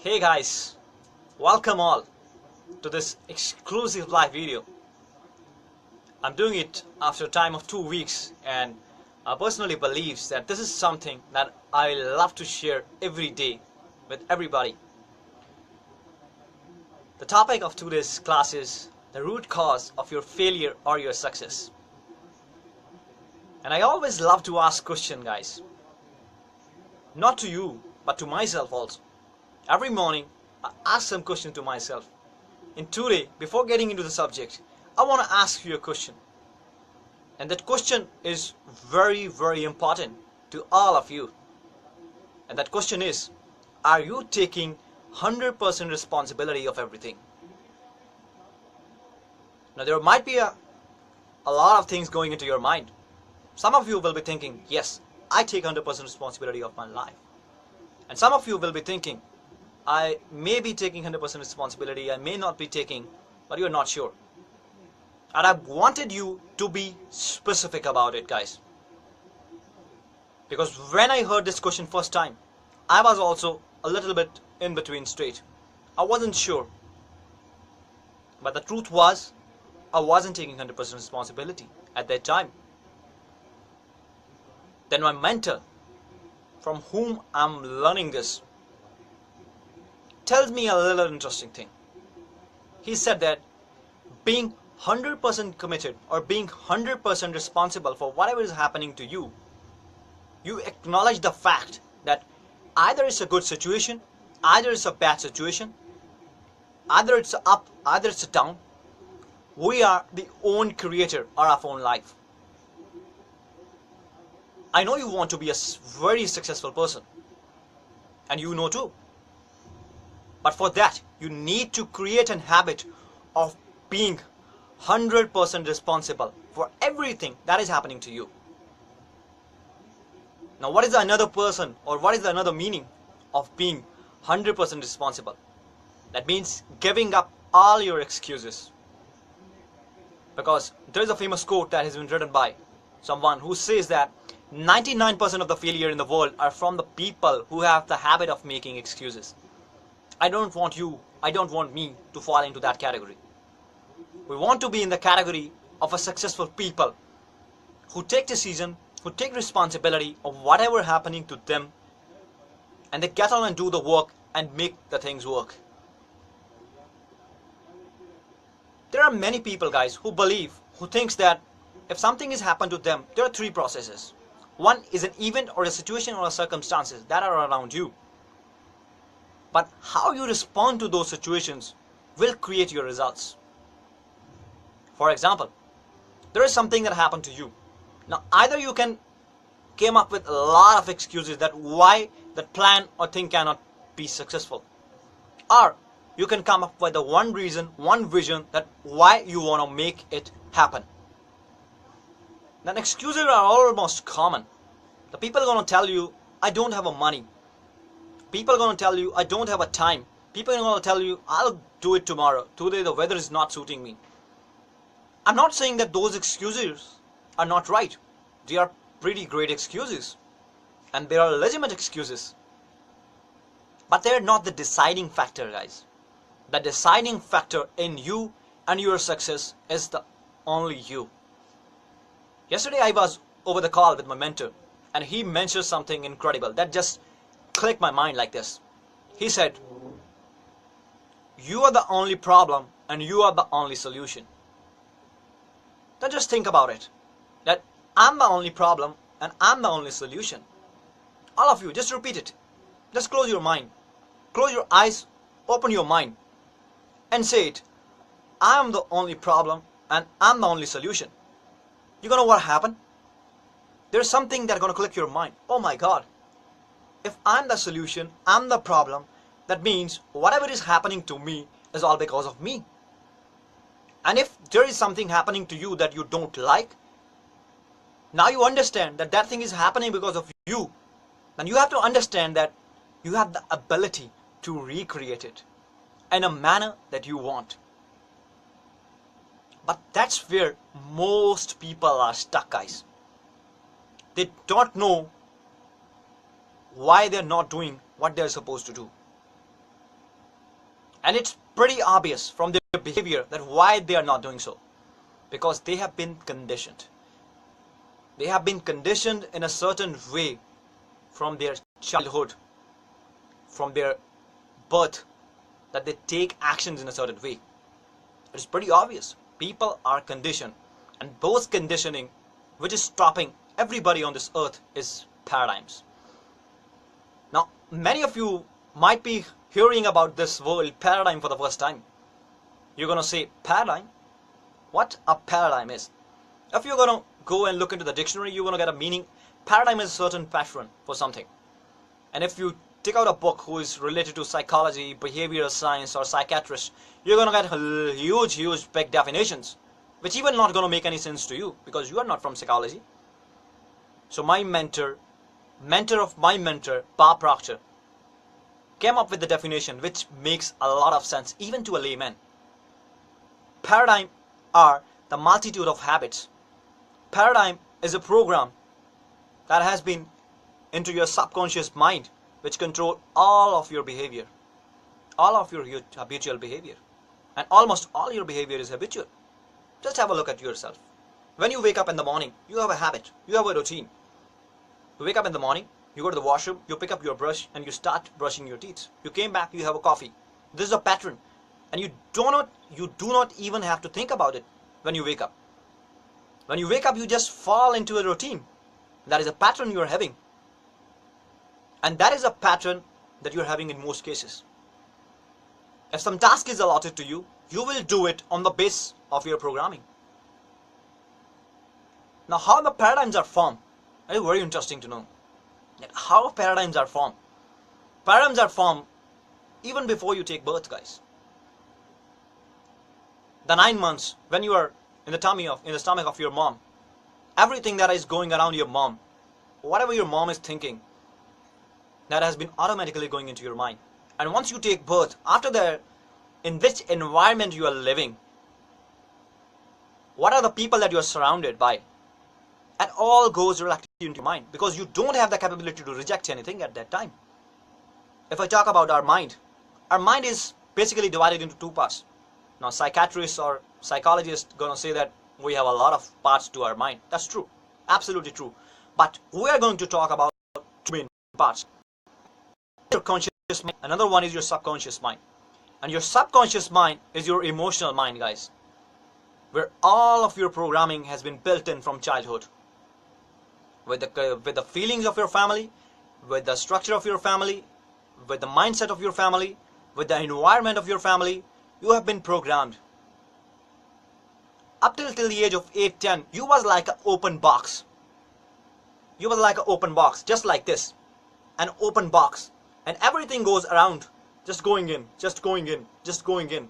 Hey guys, welcome all to this exclusive live video. I'm doing it after a time of 2 weeks, and I personally believe that this is something that I love to share every day with everybody. The topic of today's class is the root cause of your failure or your success. And I always love to ask questions, guys. Not to you, but to myself also. Every morning, I ask some question to myself. And today, before getting into the subject, I want to ask you a question. And that question is very, very important to all of you. And that question is, are you taking 100% responsibility of everything? Now, there might be a lot of things going into your mind. Some of you will be thinking, yes, I take 100% responsibility of my life. And some of you will be thinking, I may be taking 100% responsibility, I may not be taking, but you're not sure. And I wanted you to be specific about it, guys. Because when I heard this question first time, I was also a little bit in between straight. I wasn't sure. But the truth was, I wasn't taking 100% responsibility at that time. Then my mentor, from whom I'm learning this, tells me a little interesting thing. He said that being 100% committed or being 100% responsible for whatever is happening to you, you acknowledge the fact that either it's a good situation, either it's a bad situation, either it's up, either it's down. We are the own creator of our own life. I know you want to be a very successful person, and you know too. But for that, you need to create an habit of being 100% responsible for everything that is happening to you. Now, what is another person, or what is another meaning of being 100% responsible? That means giving up all your excuses. Because there is a famous quote that has been written by someone who says that 99% of the failure in the world are from the people who have the habit of making excuses. I don't want me to fall into that category. We want to be in the category of a successful people who take decision, who take responsibility of whatever happening to them, and they get on and do the work and make the things work. There are many people, guys, who thinks that if something has happened to them, there are three processes. One is an event or a situation or a circumstances that are around you. But how you respond to those situations will create your results. For example, there is something that happened to you. Now, either you can came up with a lot of excuses that why that plan or thing cannot be successful. Or you can come up with the one reason, one vision that why you want to make it happen. Then excuses are almost common. The people are going to tell you, I don't have a money. People are going to tell you, I don't have a time. People are going to tell you, I'll do it tomorrow. Today the weather is not suiting me. I'm not saying that those excuses are not right. They are pretty great excuses. And they are legitimate excuses. But they're not the deciding factor, guys. The deciding factor in you and your success is the only you. Yesterday I was over the call with my mentor, and he mentioned something incredible that just clicked my mind like this. He said, you are the only problem and you are the only solution. Now just think about it. That I'm the only problem and I'm the only solution. All of you, just repeat it. Just close your mind. Close your eyes, open your mind and say it. I'm the only problem and I'm the only solution. You gonna know what happened? There's something that's gonna click your mind. Oh my God. If I'm the solution, I'm the problem, that means whatever is happening to me is all because of me. And if there is something happening to you that you don't like, now you understand that that thing is happening because of you. Then you have to understand that you have the ability to recreate it in a manner that you want. But that's where most people are stuck, guys. They don't know why they're not doing what they're supposed to do. And it's pretty obvious from their behavior that why they are not doing so. Because they have been conditioned. They have been conditioned in a certain way from their childhood, from their birth, that they take actions in a certain way. It's pretty obvious. People are conditioned. And those conditioning, which is stopping everybody on this earth, is paradigms. Now, many of you might be hearing about this word paradigm for the first time. You're going to say, paradigm? What a paradigm is. If you're going to go and look into the dictionary, you're going to get a meaning. Paradigm is a certain pattern for something. And if you take out a book who is related to psychology, behavioral science, or psychiatrist, you're going to get huge big definitions, which even not going to make any sense to you because you are not from psychology. So my mentor of my mentor, Bob Proctor, came up with the definition which makes a lot of sense even to a layman. Paradigm are the multitude of habits. Paradigm is a program that has been into your subconscious mind which control all of your behavior, all of your habitual behavior. And almost all your behavior is habitual. Just have a look at yourself. When you wake up in the morning, you have a habit, you have a routine. You wake up in the morning, you go to the washroom, you pick up your brush and you start brushing your teeth. You came back, you have a coffee. This is a pattern. And you do not even have to think about it when you wake up. When you wake up, you just fall into a routine. That is a pattern you are having. And that is a pattern that you are having in most cases. If some task is allotted to you, you will do it on the basis of your programming. Now, how the paradigms are formed, it is very interesting to know. How paradigms are formed. Paradigms are formed even before you take birth, guys. The 9 months when you are in the stomach of your mom, everything that is going around your mom, whatever your mom is thinking, that has been automatically going into your mind. And once you take birth, after that, in which environment you are living, what are the people that you are surrounded by, and all goes directly into your mind because you don't have the capability to reject anything at that time. If I talk about our mind is basically divided into two parts. Now, psychiatrists or psychologists gonna say that we have a lot of parts to our mind. That's true, absolutely true. But we are going to talk about two main parts. Your conscious mind, another one is your subconscious mind. And your subconscious mind is your emotional mind, guys, where all of your programming has been built in from childhood. With the feelings of your family, with the structure of your family, with the mindset of your family, with the environment of your family, you have been programmed. Up till the age of 8, 10, you was like an open box. You was like an open box, just like this. An open box. And everything goes around, just going in, just going in, just going in.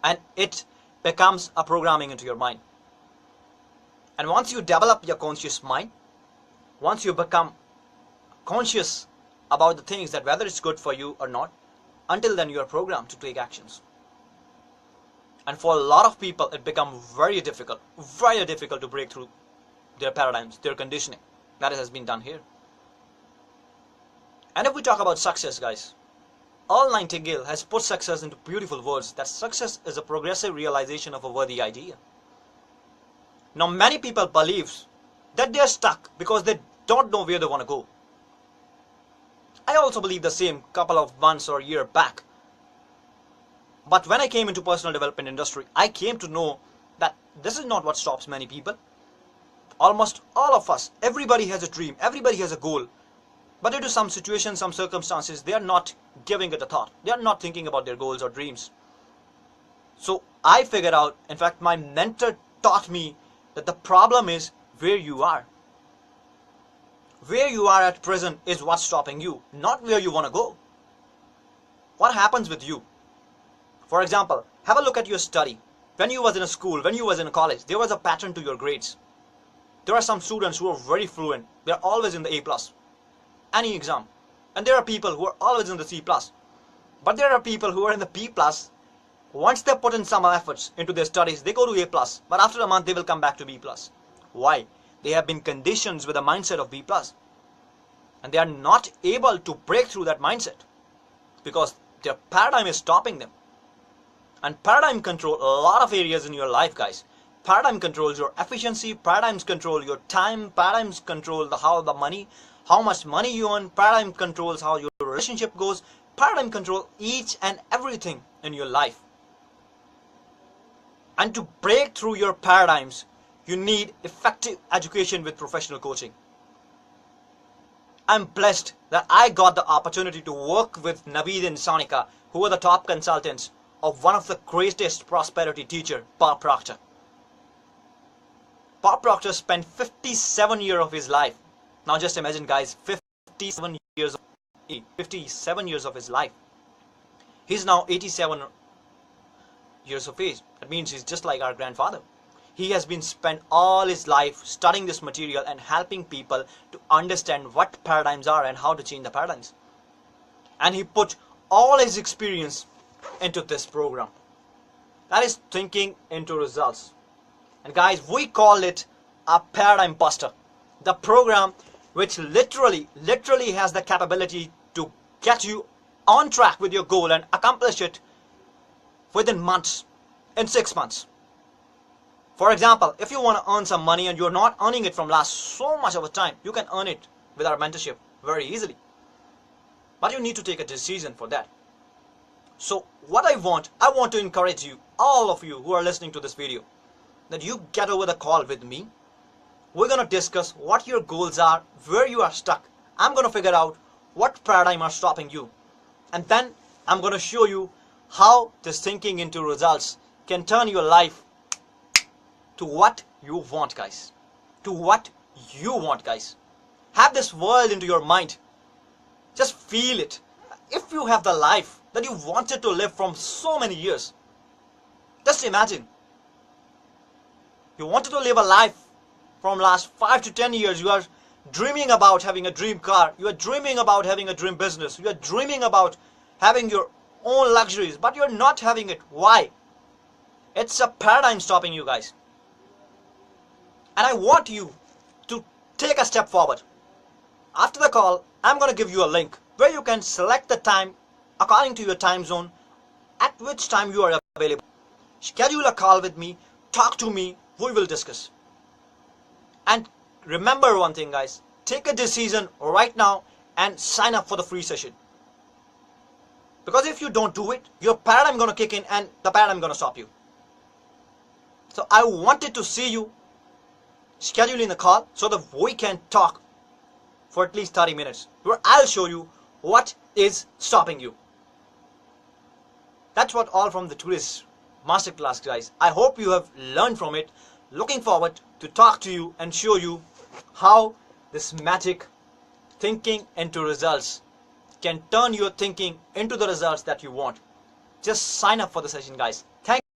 And it becomes a programming into your mind. And once you develop your conscious mind, once you become conscious about the things that whether it's good for you or not, until then you are programmed to take actions. And for a lot of people, it becomes very difficult to break through their paradigms, their conditioning. That has been done here. And if we talk about success, guys, Earl Nightingale has put success into beautiful words, that success is a progressive realization of a worthy idea. Now, many people believe that they are stuck because they don't know where they want to go. I also believe the same couple of months or a year back. But when I came into personal development industry, I came to know that this is not what stops many people. Almost all of us, everybody has a dream, everybody has a goal. But due to some situations, some circumstances, they are not giving it a thought. They are not thinking about their goals or dreams. So I figured out, in fact, my mentor taught me that the problem is where you are. Where you are at present is what's stopping you, not where you want to go. What happens with you? For example, have a look at your study. When you was in a school, when you was in a college, there was a pattern to your grades. There are some students who are very fluent. They are always in the A+. Any exam. And there are people who are always in the C+. But there are people who are in the B+. Once they put in some efforts into their studies, they go to A+. But after a month, they will come back to B+. Why? They have been conditioned with a mindset of B+. And they are not able to break through that mindset because their paradigm is stopping them. And paradigm control a lot of areas in your life, guys. Paradigm controls your efficiency, paradigms control your time, paradigms control how much money you earn, paradigm controls how your relationship goes, paradigm control each and everything in your life. And to break through your paradigms, you need effective education with professional coaching. I'm blessed that I got the opportunity to work with Naveed and Sonika, who are the top consultants of one of the greatest prosperity teacher, Bob Proctor. Bob Proctor spent 57 years of his life. Now just imagine, guys, 57 years of his life. He's now 87 years of age. That means he's just like our grandfather. He has been spent all his life studying this material and helping people to understand what paradigms are and how to change the paradigms. And he put all his experience into this program. That is thinking into results. And guys, we call it a paradigm buster. The program which literally has the capability to get you on track with your goal and accomplish it within months, in 6 months. For example, if you want to earn some money and you're not earning it from last so much of a time, you can earn it with our mentorship very easily. But you need to take a decision for that. So what I want to encourage you, all of you who are listening to this video, that you get over the call with me. We're going to discuss what your goals are, where you are stuck. I'm going to figure out what paradigm are stopping you. And then I'm going to show you how this thinking into results can turn your life to what you want, guys. To what you want, guys. Have this world into your mind. Just feel it. If you have the life that you wanted to live from so many years, just imagine. You wanted to live a life from last 5 to 10 years. You are dreaming about having a dream car. You are dreaming about having a dream business. You are dreaming about having your own luxuries, but you're not having it. Why? It's a paradigm stopping you, guys. And I want you to take a step forward. After the call, I'm going to give you a link where you can select the time according to your time zone at which time you are available. Schedule a call with me, talk to me, we will discuss. And remember one thing, guys, take a decision right now and sign up for the free session. Because if you don't do it, your paradigm going to kick in and the paradigm going to stop you. So I wanted to see you scheduling the call so that we can talk for at least 30 minutes where I'll show you what is stopping you. That's what all from the today's masterclass, guys. I hope you have learned from it. Looking forward to talk to you and show you how this magic thinking into results can turn your thinking into the results that you want. Just sign up for the session, guys.